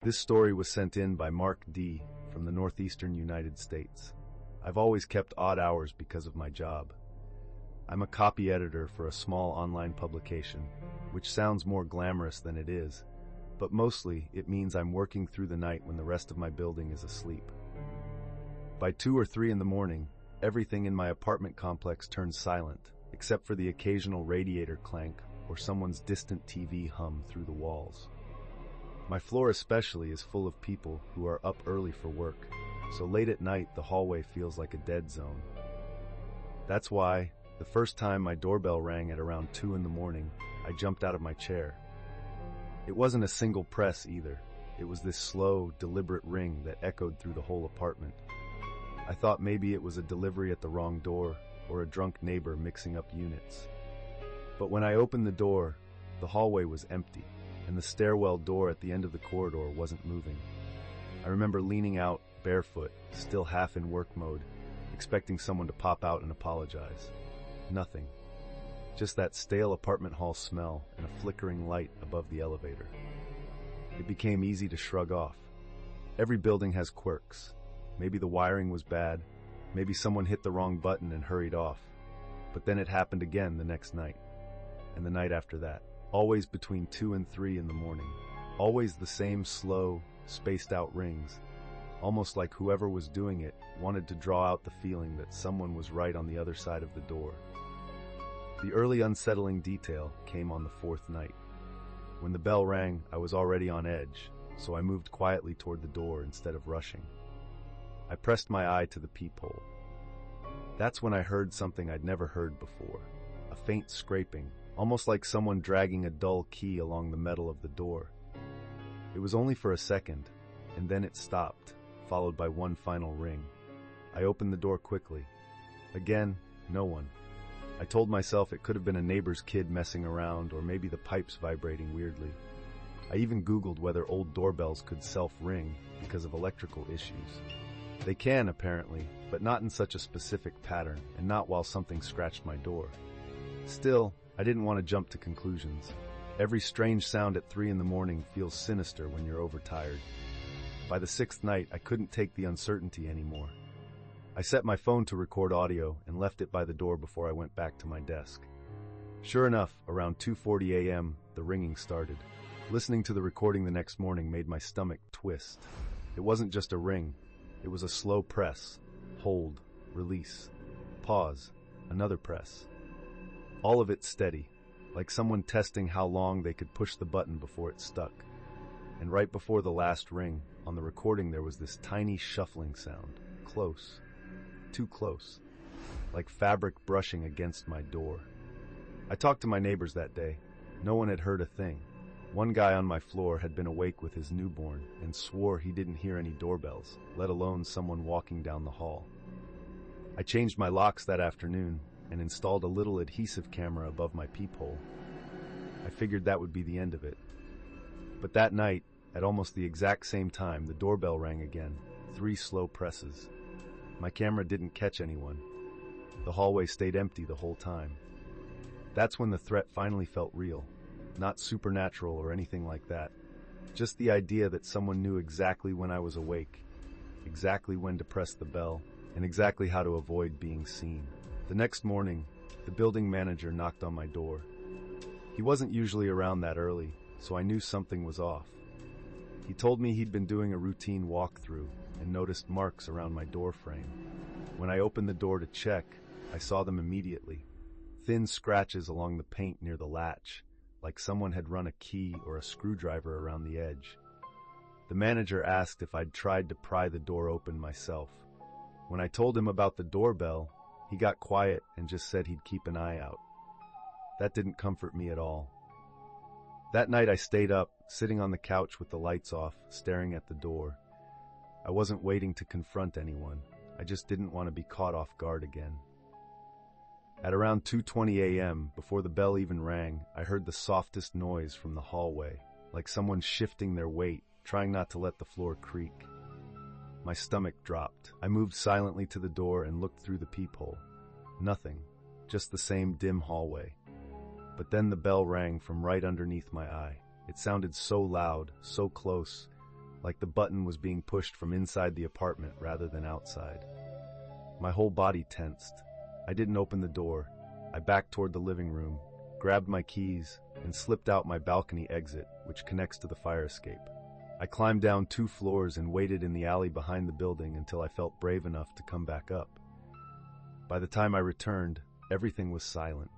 This story was sent in by Mark D. from the northeastern United States. I've always kept odd hours because of my job. I'm a copy editor for a small online publication, which sounds more glamorous than it is, but mostly it means I'm working through the night when the rest of my building is asleep. By 2 or 3 in the morning, everything in my apartment complex turns silent, except for the occasional radiator clank or someone's distant TV hum through the walls. My floor especially is full of people who are up early for work, so late at night the hallway feels like a dead zone. That's why, the first time my doorbell rang at around 2 in the morning, I jumped out of my chair. It wasn't a single press either. It was this slow, deliberate ring that echoed through the whole apartment. I thought maybe it was a delivery at the wrong door or a drunk neighbor mixing up units. But when I opened the door, the hallway was empty, and the stairwell door at the end of the corridor wasn't moving. I remember leaning out, barefoot, still half in work mode, expecting someone to pop out and apologize. Nothing. Just that stale apartment hall smell and a flickering light above the elevator. It became easy to shrug off. Every building has quirks. Maybe the wiring was bad, maybe someone hit the wrong button and hurried off. But then it happened again the next night, and the night after that. Always between 2 and 3 in the morning. Always the same slow, spaced out rings. Almost like whoever was doing it wanted to draw out the feeling that someone was right on the other side of the door. The early unsettling detail came on the 4th night. When the bell rang, I was already on edge, so I moved quietly toward the door instead of rushing. I pressed my eye to the peephole. That's when I heard something I'd never heard before. A faint scraping, almost like someone dragging a dull key along the metal of the door. It was only for a second, and then it stopped, followed by one final ring. I opened the door quickly. Again, no one. I told myself it could have been a neighbor's kid messing around, or maybe the pipes vibrating weirdly. I even Googled whether old doorbells could self-ring because of electrical issues. They can, apparently, but not in such a specific pattern, and not while something scratched my door. Still, I didn't want to jump to conclusions. Every strange sound at 3 in the morning feels sinister when you're overtired. By the 6th night, I couldn't take the uncertainty anymore. I set my phone to record audio and left it by the door before I went back to my desk. Sure enough, around 2:40 a.m., the ringing started. Listening to the recording the next morning made my stomach twist. It wasn't just a ring. It was a slow press, hold, release, pause, another press. All of it steady, like someone testing how long they could push the button before it stuck. And right before the last ring, on the recording there was this tiny shuffling sound, close. Too close, like fabric brushing against my door. I talked to my neighbors that day. No one had heard a thing. One guy on my floor had been awake with his newborn and swore he didn't hear any doorbells, let alone someone walking down the hall. I changed my locks that afternoon and installed a little adhesive camera above my peephole. I figured that would be the end of it. But that night, at almost the exact same time, the doorbell rang again, 3 slow presses. My camera didn't catch anyone. The hallway stayed empty the whole time. That's when the threat finally felt real. Not supernatural or anything like that. Just the idea that someone knew exactly when I was awake, exactly when to press the bell, and exactly how to avoid being seen. The next morning, the building manager knocked on my door. He wasn't usually around that early, so I knew something was off. He told me he'd been doing a routine walkthrough and noticed marks around my door frame. When I opened the door to check, I saw them immediately. Thin scratches along the paint near the latch, like someone had run a key or a screwdriver around the edge. The manager asked if I'd tried to pry the door open myself. When I told him about the doorbell, he got quiet and just said he'd keep an eye out. That didn't comfort me at all. That night I stayed up, sitting on the couch with the lights off, staring at the door. I wasn't waiting to confront anyone. I just didn't want to be caught off guard again. At around 2:20 a.m., before the bell even rang, I heard the softest noise from the hallway, like someone shifting their weight, trying not to let the floor creak. My stomach dropped. I moved silently to the door and looked through the peephole. Nothing, just the same dim hallway. But then the bell rang from right underneath my eye. It sounded so loud, so close, like the button was being pushed from inside the apartment rather than outside. My whole body tensed. I didn't open the door. I backed toward the living room, grabbed my keys, and slipped out my balcony exit, which connects to the fire escape. I climbed down 2 floors and waited in the alley behind the building until I felt brave enough to come back up. By the time I returned, everything was silent.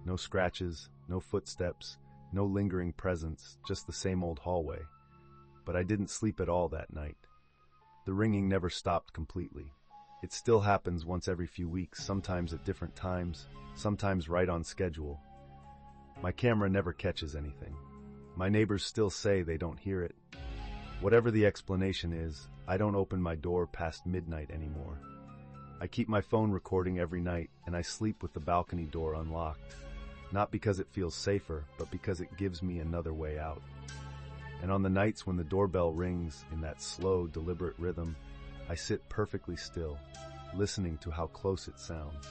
No scratches, no footsteps, no lingering presence, just the same old hallway. But I didn't sleep at all that night. The ringing never stopped completely. It still happens once every few weeks, sometimes at different times, sometimes right on schedule. My camera never catches anything. My neighbors still say they don't hear it. Whatever the explanation is, I don't open my door past midnight anymore. I keep my phone recording every night, and I sleep with the balcony door unlocked. Not because it feels safer, but because it gives me another way out. And on the nights when the doorbell rings in that slow, deliberate rhythm, I sit perfectly still, listening to how close it sounds.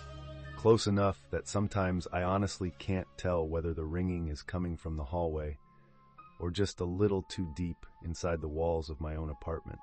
Close enough that sometimes I honestly can't tell whether the ringing is coming from the hallway or just a little too deep inside the walls of my own apartment.